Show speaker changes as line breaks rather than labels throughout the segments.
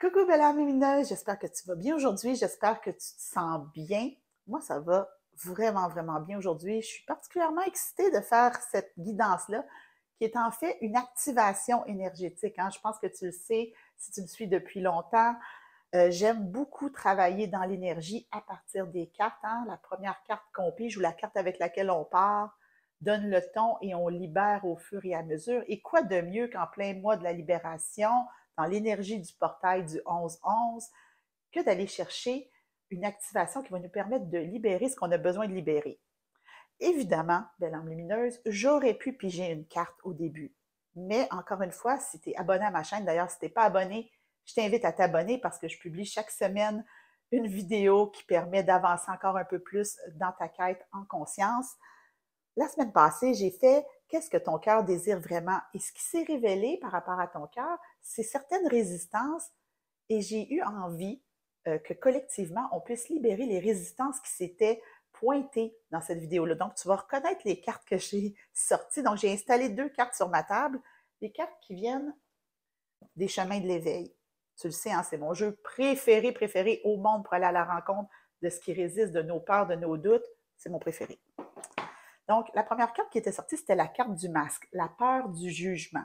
Coucou belle âme lumineuse, j'espère que tu vas bien aujourd'hui, j'espère que tu te sens bien. Moi, ça va vraiment, vraiment bien aujourd'hui. Je suis particulièrement excitée de faire cette guidance-là, qui est en fait une activation énergétique, hein. Je pense que tu le sais si tu me suis depuis longtemps. J'aime beaucoup travailler dans l'énergie à partir des cartes, hein. La première carte qu'on pige ou la carte avec laquelle on part donne le ton et on libère au fur et à mesure. Et quoi de mieux qu'en plein mois de la libération, dans l'énergie du portail du 11-11, que d'aller chercher une activation qui va nous permettre de libérer ce qu'on a besoin de libérer. Évidemment, belle âme lumineuse, j'aurais pu piger une carte au début. Mais encore une fois, si tu es abonné à ma chaîne, d'ailleurs, si tu n'es pas abonné, je t'invite à t'abonner parce que je publie chaque semaine une vidéo qui permet d'avancer encore un peu plus dans ta quête en conscience. La semaine passée, j'ai fait qu'est-ce que ton cœur désire vraiment? Et ce qui s'est révélé par rapport à ton cœur, c'est certaines résistances et j'ai eu envie que collectivement, on puisse libérer les résistances qui s'étaient pointées dans cette vidéo-là. Donc, tu vas reconnaître les cartes que j'ai sorties. Donc, j'ai installé 2 cartes sur ma table, des cartes qui viennent des chemins de l'éveil. Tu le sais, hein, c'est mon jeu préféré au monde pour aller à la rencontre de ce qui résiste, de nos peurs, de nos doutes. C'est mon préféré. Donc, la première carte qui était sortie, c'était la carte du masque, la peur du jugement.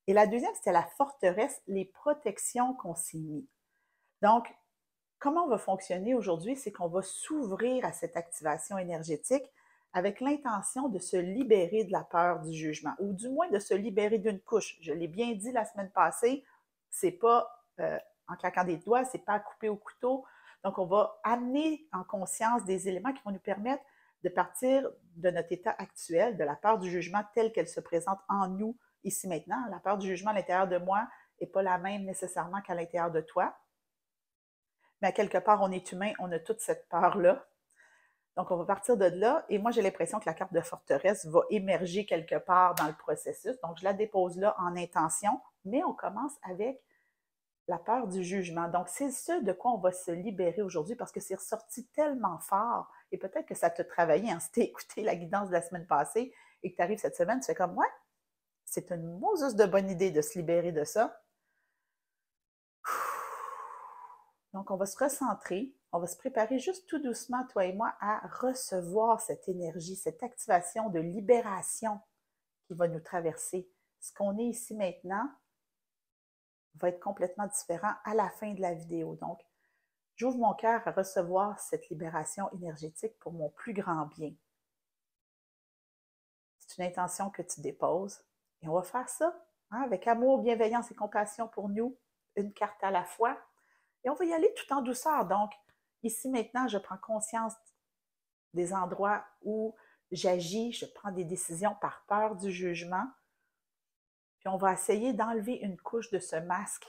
Et la deuxième, c'était la forteresse, les protections qu'on s'est mis. Donc, comment on va fonctionner aujourd'hui, c'est qu'on va s'ouvrir à cette activation énergétique avec l'intention de se libérer de la peur du jugement, ou du moins de se libérer d'une couche. Je l'ai bien dit la semaine passée, c'est pas en claquant des doigts, c'est pas à couper au couteau. Donc, on va amener en conscience des éléments qui vont nous permettre de partir de notre état actuel, de la peur du jugement telle qu'elle se présente en nous ici maintenant. La peur du jugement à l'intérieur de moi n'est pas la même nécessairement qu'à l'intérieur de toi. Mais à quelque part, on est humain, on a toute cette peur-là. Donc, on va partir de là. Et moi, j'ai l'impression que la carte de forteresse va émerger quelque part dans le processus. Donc, je la dépose là en intention, mais on commence avec la peur du jugement. Donc, c'est ce de quoi on va se libérer aujourd'hui parce que c'est ressorti tellement fort. Et peut-être que ça t'a travaillé, hein, si tu as écouté la guidance de la semaine passée et que tu arrives cette semaine, tu fais comme, ouais, c'est une Moses de bonne idée de se libérer de ça. Donc, on va se recentrer, on va se préparer juste tout doucement, toi et moi, à recevoir cette énergie, cette activation de libération qui va nous traverser. Ce qu'on est ici maintenant va être complètement différent à la fin de la vidéo. Donc, j'ouvre mon cœur à recevoir cette libération énergétique pour mon plus grand bien. C'est une intention que tu déposes et on va faire ça hein, avec amour, bienveillance et compassion pour nous, une carte à la fois. Et on va y aller tout en douceur. Donc, ici maintenant, je prends conscience des endroits où j'agis, je prends des décisions par peur du jugement. Puis on va essayer d'enlever une couche de ce masque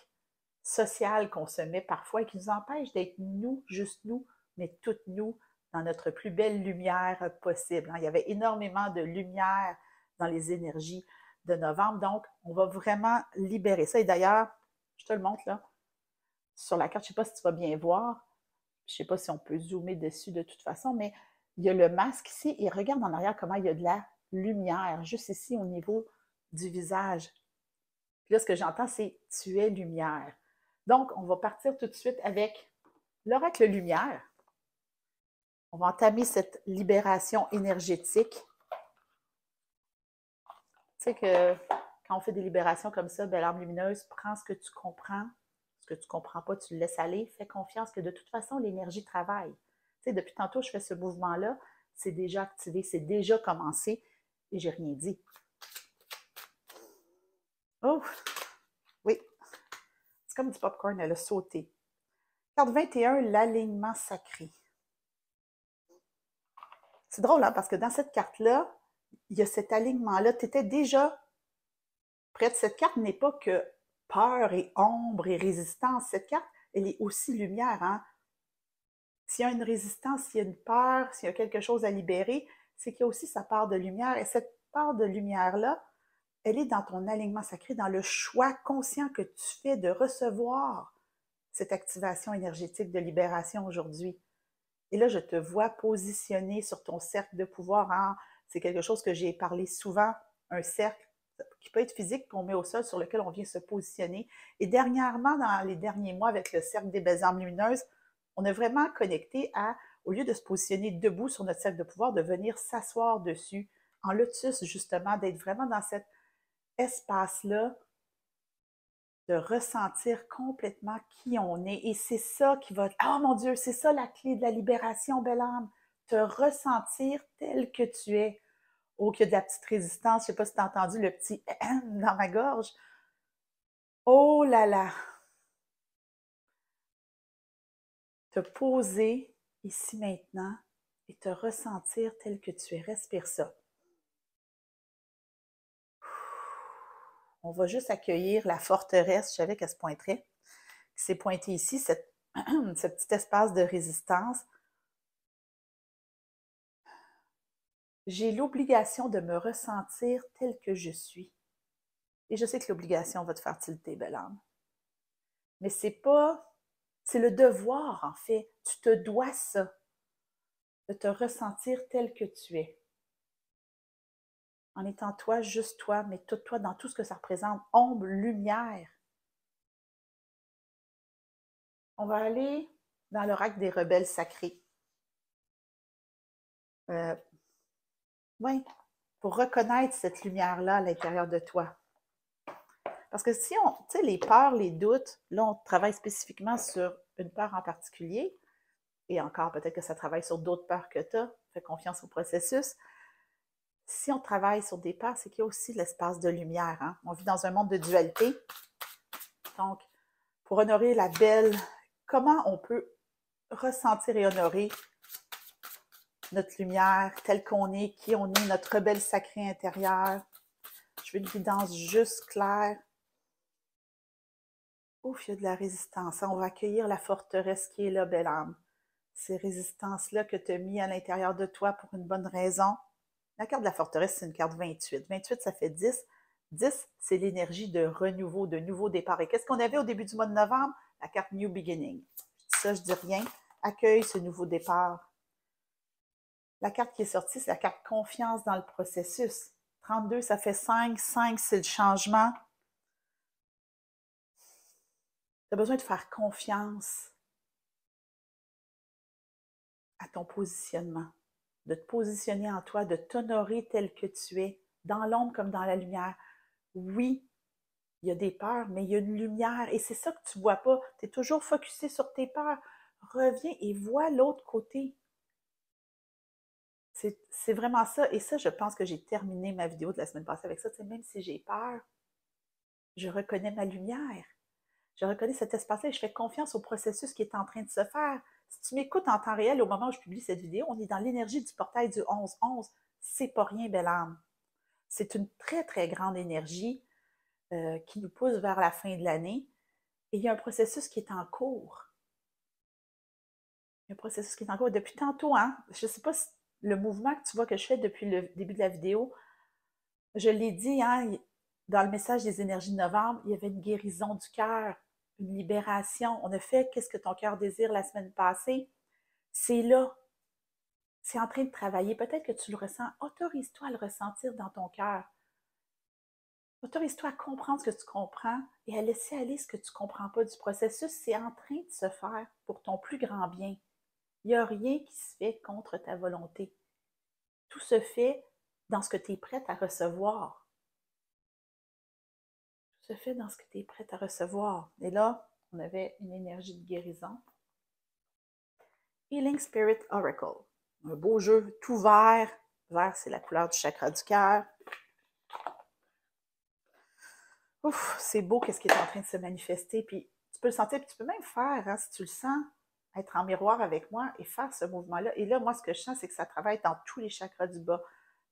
social qu'on se met parfois et qui nous empêche d'être nous, juste nous, mais toutes nous, dans notre plus belle lumière possible. Il y avait énormément de lumière dans les énergies de novembre, donc on va vraiment libérer ça. Et d'ailleurs, je te le montre là, sur la carte, je ne sais pas si tu vas bien voir, je ne sais pas si on peut zoomer dessus de toute façon, mais il y a le masque ici et regarde en arrière comment il y a de la lumière, juste ici au niveau du visage. Puis là, ce que j'entends, c'est « tu es lumière ». Donc, on va partir tout de suite avec l'oracle lumière. On va entamer cette libération énergétique. Tu sais que quand on fait des libérations comme ça, belle âme lumineuse, prends ce que tu comprends. Ce que tu ne comprends pas, tu le laisses aller. Fais confiance que de toute façon, l'énergie travaille. Tu sais, depuis tantôt, je fais ce mouvement-là. C'est déjà activé, c'est déjà commencé et j'ai rien dit. Oh, oui. C'est comme du popcorn, elle a sauté. Carte 21, l'alignement sacré. C'est drôle, hein, parce que dans cette carte-là, il y a cet alignement-là. Tu étais déjà prête. Cette carte n'est pas que peur et ombre et résistance. Cette carte, elle est aussi lumière. Hein? S'il y a une résistance, s'il y a une peur, s'il y a quelque chose à libérer, c'est qu'il y a aussi sa part de lumière. Et cette part de lumière-là, elle est dans ton alignement sacré, dans le choix conscient que tu fais de recevoir cette activation énergétique de libération aujourd'hui. Et là, je te vois positionner sur ton cercle de pouvoir. Hein? C'est quelque chose que j'ai parlé souvent, un cercle qui peut être physique, qu'on met au sol, sur lequel on vient se positionner. Et dernièrement, dans les derniers mois, avec le Cercle des belles âmes lumineuses, on a vraiment connecté à, au lieu de se positionner debout sur notre cercle de pouvoir, de venir s'asseoir dessus, en lotus, justement, d'être vraiment dans cet espace-là, de ressentir complètement qui on est. Et c'est ça qui va... Oh mon Dieu, c'est ça la clé de la libération, belle âme. Te ressentir tel que tu es. Oh, qu'il y a de la petite résistance. Je ne sais pas si tu as entendu le petit dans ma gorge. Oh là là! Te poser ici maintenant et te ressentir tel que tu es. Respire ça. On va juste accueillir la forteresse. Je savais qu'elle se pointerait. Qui s'est pointée ici, ce petit espace de résistance. J'ai l'obligation de me ressentir tel que je suis. Et je sais que l'obligation va te faire tilter, belle âme. Mais c'est le devoir, en fait. Tu te dois ça, de te ressentir tel que tu es. En étant toi, juste toi, mais tout toi dans tout ce que ça représente, ombre, lumière. On va aller dans l'oracle des rebelles sacrés. Oui, pour reconnaître cette lumière-là à l'intérieur de toi. Parce que si on, tu sais, les peurs, les doutes, là, on travaille spécifiquement sur une peur en particulier, et encore, peut-être que ça travaille sur d'autres peurs que tu as, fais confiance au processus. Si on travaille sur des peurs, c'est qu'il y a aussi l'espace de lumière. Hein? On vit dans un monde de dualité. Donc, pour honorer la belle, comment on peut ressentir et honorer notre lumière, telle qu'on est, qui on est, notre rebelle sacrée intérieure. Je veux une guidance juste claire. Ouf, il y a de la résistance. On va accueillir la forteresse qui est là, belle âme. Ces résistances-là que tu as mis à l'intérieur de toi pour une bonne raison. La carte de la forteresse, c'est une carte 28. 28, ça fait 10. 10, c'est l'énergie de renouveau, de nouveau départ. Et qu'est-ce qu'on avait au début du mois de novembre? La carte New Beginning. Ça, je dis rien. Accueille ce nouveau départ. La carte qui est sortie, c'est la carte confiance dans le processus. 32, ça fait 5. 5, c'est le changement. Tu as besoin de faire confiance à ton positionnement, de te positionner en toi, de t'honorer tel que tu es, dans l'ombre comme dans la lumière. Oui, il y a des peurs, mais il y a une lumière et c'est ça que tu ne vois pas. Tu es toujours focusé sur tes peurs. Reviens et vois l'autre côté. C'est vraiment ça. Et ça, je pense que j'ai terminé ma vidéo de la semaine passée avec ça. Même si j'ai peur, je reconnais ma lumière. Je reconnais cet espace-là et je fais confiance au processus qui est en train de se faire. Si tu m'écoutes en temps réel au moment où je publie cette vidéo, on est dans l'énergie du portail du 11-11. C'est pas rien, belle âme. C'est une très, très grande énergie qui nous pousse vers la fin de l'année. Et il y a un processus qui est en cours. Il y a un processus qui est en cours. Depuis tantôt, hein, je ne sais pas si le mouvement que tu vois que je fais depuis le début de la vidéo, je l'ai dit, hein, dans le message des énergies de novembre, il y avait une guérison du cœur, une libération. On a fait « Qu'est-ce que ton cœur désire » la semaine passée. C'est là. C'est en train de travailler. Peut-être que tu le ressens. Autorise-toi à le ressentir dans ton cœur. Autorise-toi à comprendre ce que tu comprends et à laisser aller ce que tu ne comprends pas du processus. C'est en train de se faire pour ton plus grand bien. Il n'y a rien qui se fait contre ta volonté. Tout se fait dans ce que tu es prête à recevoir. Tout se fait dans ce que tu es prête à recevoir. Et là, on avait une énergie de guérison. Healing Spirit Oracle. Un beau jeu tout vert. Vert, c'est la couleur du chakra du cœur. Ouf, c'est beau qu'est-ce qui est en train de se manifester. Puis tu peux le sentir, puis tu peux même faire, hein, si tu le sens, être en miroir avec moi et faire ce mouvement-là. Et là, moi, ce que je sens, c'est que ça travaille dans tous les chakras du bas.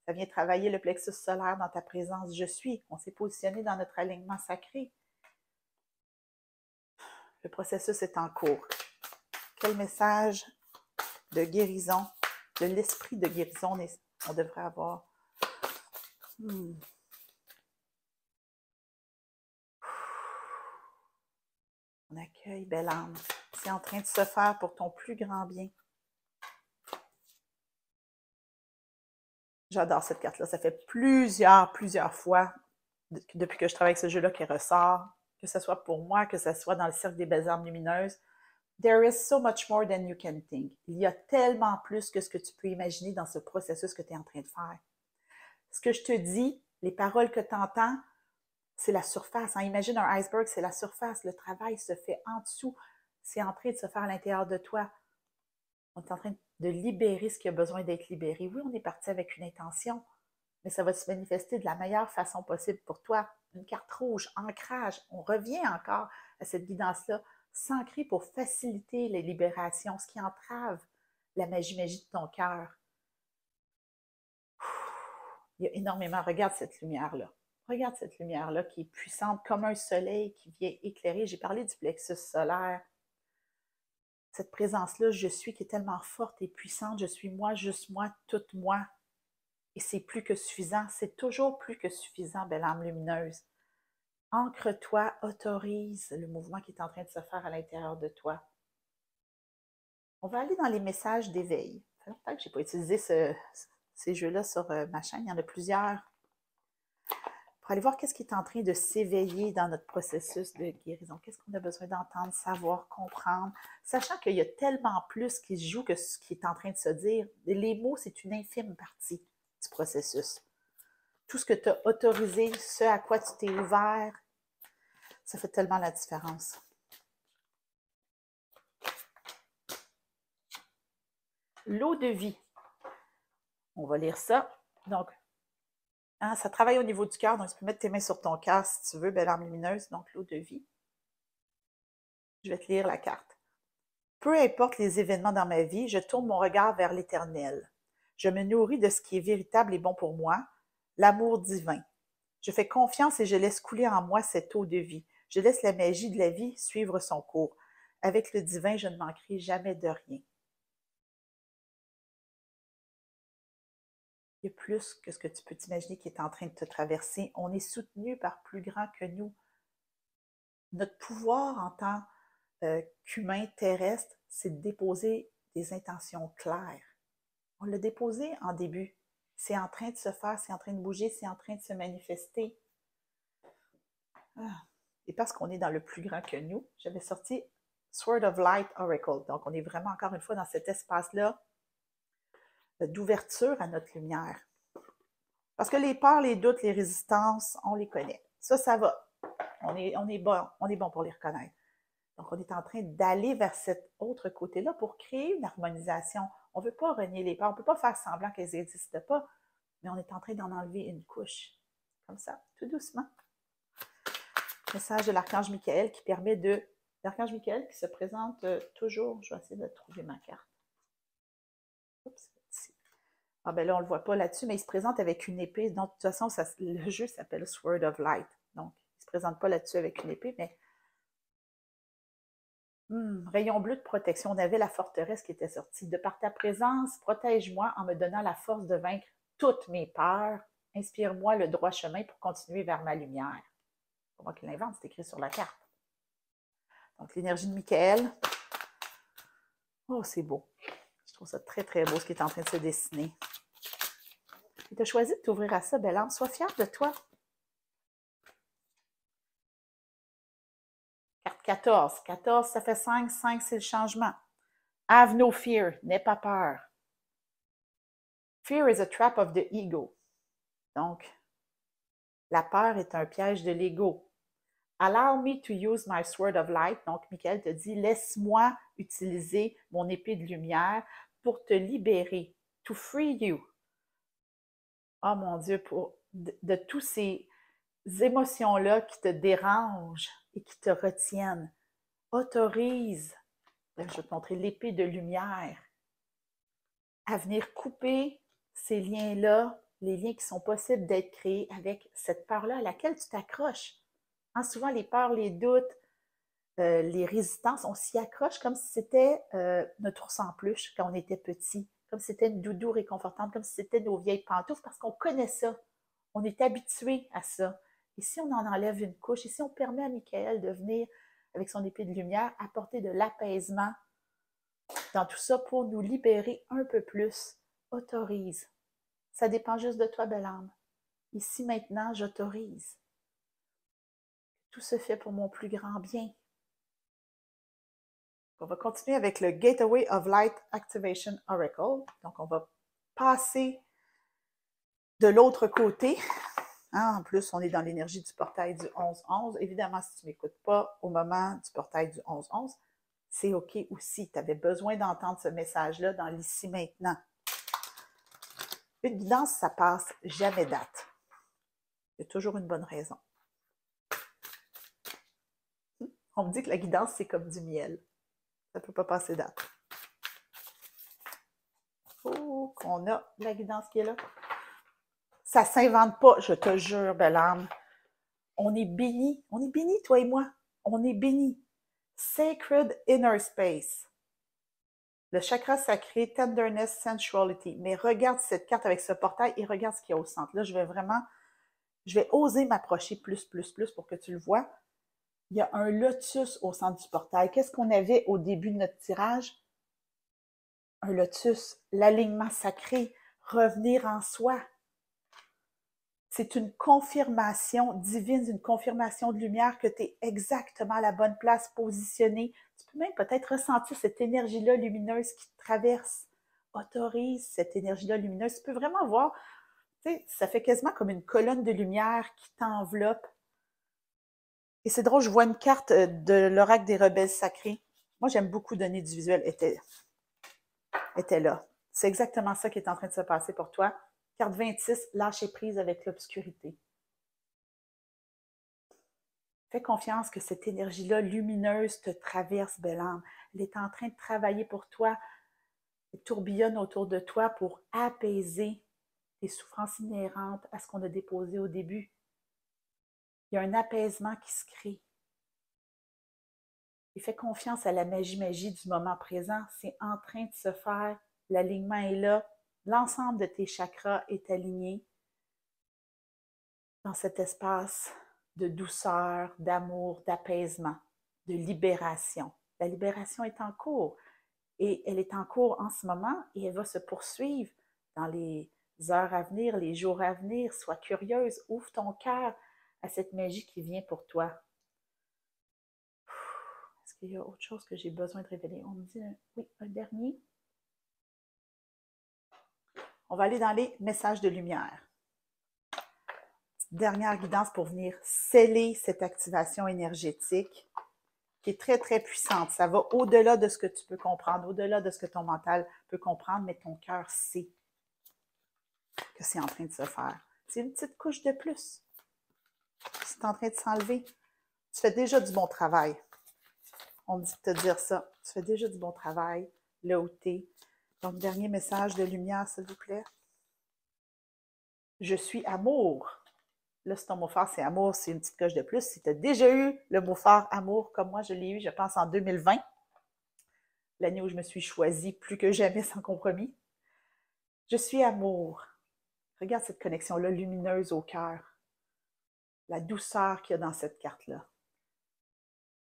Ça vient travailler le plexus solaire dans ta présence. Je suis. On s'est positionné dans notre alignement sacré. Le processus est en cours. Quel message de guérison, de l'esprit de guérison on devrait avoir? On accueille, belle âme. C'est en train de se faire pour ton plus grand bien. J'adore cette carte-là. Ça fait plusieurs fois depuis que je travaille avec ce jeu-là qui ressort, que ce soit pour moi, que ce soit dans le cercle des belles âmes lumineuses. There is so much more than you can think. Il y a tellement plus que ce que tu peux imaginer dans ce processus que tu es en train de faire. Ce que je te dis, les paroles que tu entends, c'est la surface. Hein? Imagine un iceberg, c'est la surface. Le travail se fait en dessous. C'est en train de se faire à l'intérieur de toi. On est en train de libérer ce qui a besoin d'être libéré. Oui, on est parti avec une intention, mais ça va se manifester de la meilleure façon possible pour toi. Une carte rouge, ancrage. On revient encore à cette guidance-là. S'ancrer pour faciliter les libérations, ce qui entrave la magie de ton cœur. Il y a énormément. Regarde cette lumière-là. Regarde cette lumière-là qui est puissante comme un soleil qui vient éclairer. J'ai parlé du plexus solaire. Cette présence-là, je suis, qui est tellement forte et puissante. Je suis moi, juste moi, toute moi. Et c'est plus que suffisant. C'est toujours plus que suffisant, belle âme lumineuse. Ancre-toi, autorise le mouvement qui est en train de se faire à l'intérieur de toi. On va aller dans les messages d'éveil. Ça fait longtemps que je n'ai pas utilisé ces jeux-là sur ma chaîne. Il y en a plusieurs. Pour aller voir qu'est-ce qui est en train de s'éveiller dans notre processus de guérison. Qu'est-ce qu'on a besoin d'entendre, savoir, comprendre, sachant qu'il y a tellement plus qui se joue que ce qui est en train de se dire. Les mots, c'est une infime partie du processus. Tout ce que tu as autorisé, ce à quoi tu t'es ouvert, ça fait tellement la différence. L'eau de vie. On va lire ça. Donc, hein, ça travaille au niveau du cœur, donc tu peux mettre tes mains sur ton cœur si tu veux, belle âme lumineuse. Donc, l'eau de vie. Je vais te lire la carte. Peu importe les événements dans ma vie, je tourne mon regard vers l'éternel. Je me nourris de ce qui est véritable et bon pour moi, l'amour divin. Je fais confiance et je laisse couler en moi cette eau de vie. Je laisse la magie de la vie suivre son cours. Avec le divin, je ne manquerai jamais de rien. Il y a plus que ce que tu peux t'imaginer qui est en train de te traverser. On est soutenu par plus grand que nous. Notre pouvoir en tant qu'humain terrestre, c'est de déposer des intentions claires. On l'a déposé en début. C'est en train de se faire, c'est en train de bouger, c'est en train de se manifester. Et parce qu'on est dans le plus grand que nous, j'avais sorti Sword of Light Oracle. Donc, on est vraiment encore une fois dans cet espace-là d'ouverture à notre lumière. Parce que les peurs, les doutes, les résistances, on les connaît. Ça va. On est bon pour les reconnaître. Donc, on est en train d'aller vers cet autre côté-là pour créer une harmonisation. On ne veut pas renier les peurs, on ne peut pas faire semblant qu'elles n'existent pas, mais on est en train d'en enlever une couche. Comme ça, tout doucement. Message de l'archange Michael qui permet de... L'archange Michael qui se présente toujours... Je vais essayer de trouver ma carte. Oups, ici. Ah ben là, on ne le voit pas là-dessus, mais il se présente avec une épée. Donc, de toute façon, le jeu s'appelle Sword of Light. Donc, il ne se présente pas là-dessus avec une épée, mais... rayon bleu de protection. On avait la forteresse qui était sortie. De par ta présence, protège-moi en me donnant la force de vaincre toutes mes peurs. Inspire-moi le droit chemin pour continuer vers ma lumière. C'est moi qui l'invente, c'est écrit sur la carte. Donc, l'énergie de Michael. Oh, c'est beau. Je trouve ça très, très beau ce qui est en train de se dessiner. Et tu as choisi de t'ouvrir à ça, belle âme. Sois fière de toi. Carte 14. 14, ça fait 5. 5, c'est le changement. Have no fear. N'aie pas peur. Fear is a trap of the ego. Donc, la peur est un piège de l'ego. Allow me to use my sword of light. Donc, Michael te dit, laisse-moi utiliser mon épée de lumière pour te libérer, to free you. Oh mon Dieu, de toutes ces émotions-là qui te dérangent et qui te retiennent. Autorise, je vais te montrer l'épée de lumière, à venir couper ces liens-là, les liens qui sont possibles d'être créés avec cette peur-là à laquelle tu t'accroches. Hein, souvent, les peurs, les doutes, les résistances, on s'y accroche comme si c'était notre ours en peluche quand on était petit, comme si c'était une doudou réconfortante, comme si c'était nos vieilles pantoufles, parce qu'on connaît ça. On est habitué à ça. Et si on en enlève une couche, et si on permet à Michael de venir avec son épée de lumière, apporter de l'apaisement dans tout ça pour nous libérer un peu plus, autorise. Ça dépend juste de toi, belle âme. Ici, maintenant, j'autorise. Tout se fait pour mon plus grand bien. On va continuer avec le Gateway of Light Activation Oracle. Donc, on va passer de l'autre côté. Hein, en plus, on est dans l'énergie du portail du 11-11. Évidemment, si tu ne m'écoutes pas au moment du portail du 11-11, c'est OK aussi. Tu avais besoin d'entendre ce message-là dans l'ici maintenant. Une guidance, ça passe jamais date. Il y a toujours une bonne raison. On me dit que la guidance, c'est comme du miel. Ça ne peut pas passer date. Oh, qu'on a la guidance qui est là. Ça ne s'invente pas, je te jure, belle âme. On est bénis, toi et moi. On est bénis. Sacred Inner Space. Le chakra sacré, Tenderness, Sensuality. Mais regarde cette carte avec ce portail et regarde ce qu'il y a au centre. Là, je vais oser m'approcher plus pour que tu le vois. Il y a un lotus au centre du portail. Qu'est-ce qu'on avait au début de notre tirage? Un lotus, l'alignement sacré, revenir en soi. C'est une confirmation divine, une confirmation de lumière que tu es exactement à la bonne place, positionnée. Tu peux même peut-être ressentir cette énergie-là lumineuse qui te traverse. Autorise cette énergie-là lumineuse. Tu peux vraiment voir, tu sais, ça fait quasiment comme une colonne de lumière qui t'enveloppe. Et c'est drôle, je vois une carte de l'oracle des rebelles sacrés. Moi, j'aime beaucoup donner du visuel. Était là. C'est exactement ça qui est en train de se passer pour toi. Carte 26, lâcher prise avec l'obscurité. Fais confiance que cette énergie-là lumineuse te traverse, belle âme. Elle est en train de travailler pour toi. Elle tourbillonne autour de toi pour apaiser tes souffrances inhérentes à ce qu'on a déposé au début. Il y a un apaisement qui se crée. Et fais confiance à la magie du moment présent. C'est en train de se faire. L'alignement est là. L'ensemble de tes chakras est aligné dans cet espace de douceur, d'amour, d'apaisement, de libération. La libération est en cours et elle est en cours en ce moment et elle va se poursuivre dans les heures à venir, les jours à venir. Sois curieuse, ouvre ton cœur à cette magie qui vient pour toi. Est-ce qu'il y a autre chose que j'ai besoin de révéler? On me dit, oui, un dernier. On va aller dans les messages de lumière. Dernière guidance pour venir sceller cette activation énergétique qui est très, très puissante. Ça va au-delà de ce que tu peux comprendre, au-delà de ce que ton mental peut comprendre, mais ton cœur sait que c'est en train de se faire. C'est une petite couche de plus. C'est en train de s'enlever. Tu fais déjà du bon travail. On me dit de te dire ça. Tu fais déjà du bon travail, là où tu es. Donc, dernier message de lumière, s'il vous plaît. Je suis amour. Là, si ton mot phare, c'est amour, c'est une petite coche de plus. Si tu as déjà eu le mot phare amour, comme moi, je l'ai eu, je pense, en 2020, l'année où je me suis choisie plus que jamais sans compromis. Je suis amour. Regarde cette connexion-là lumineuse au cœur. La douceur qu'il y a dans cette carte-là.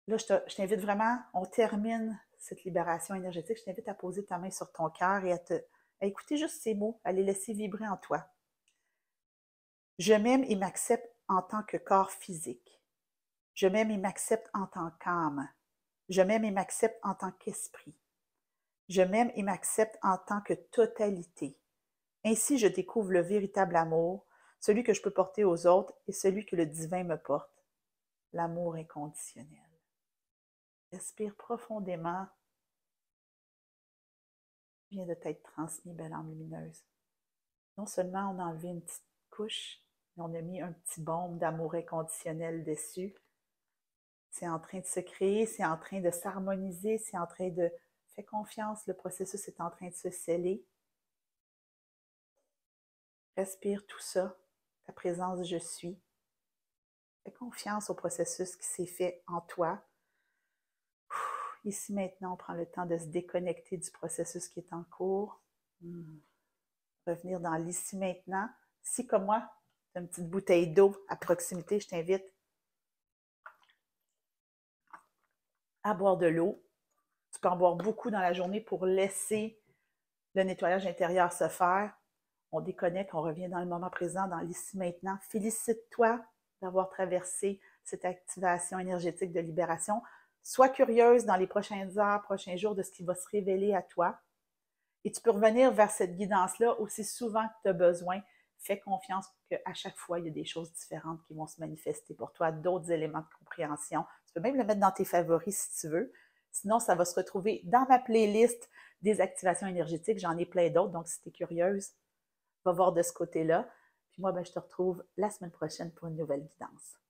Là, je t'invite vraiment, on termine cette libération énergétique, je t'invite à poser ta main sur ton cœur et à écouter juste ces mots, à les laisser vibrer en toi. Je m'aime et m'accepte en tant que corps physique. Je m'aime et m'accepte en tant qu'âme. Je m'aime et m'accepte en tant qu'esprit. Je m'aime et m'accepte en tant que totalité. Ainsi, je découvre le véritable amour, celui que je peux porter aux autres et celui que le divin me porte, l'amour inconditionnel. Respire profondément. Vient de t'être transmis, belle âme lumineuse. Non seulement on a enlevé une petite couche, mais on a mis un petit baume d'amour inconditionnel dessus. C'est en train de se créer, c'est en train de s'harmoniser, c'est en train de... Fais confiance, le processus est en train de se sceller. Respire tout ça, ta présence je suis. Fais confiance au processus qui s'est fait en toi. Ici maintenant, on prend le temps de se déconnecter du processus qui est en cours. Revenir dans l'ici maintenant. Si comme moi, tu as une petite bouteille d'eau à proximité, je t'invite à boire de l'eau. Tu peux en boire beaucoup dans la journée pour laisser le nettoyage intérieur se faire. On déconnecte, on revient dans le moment présent, dans l'ici maintenant. Félicite-toi d'avoir traversé petite activation énergétique de libération. Sois curieuse dans les prochaines heures, prochains jours de ce qui va se révéler à toi. Et tu peux revenir vers cette guidance-là aussi souvent que tu as besoin. Fais confiance qu'à chaque fois, il y a des choses différentes qui vont se manifester pour toi, d'autres éléments de compréhension. Tu peux même le mettre dans tes favoris si tu veux. Sinon, ça va se retrouver dans ma playlist des activations énergétiques. J'en ai plein d'autres, donc si tu es curieuse, va voir de ce côté-là. Puis moi, je te retrouve la semaine prochaine pour une nouvelle guidance.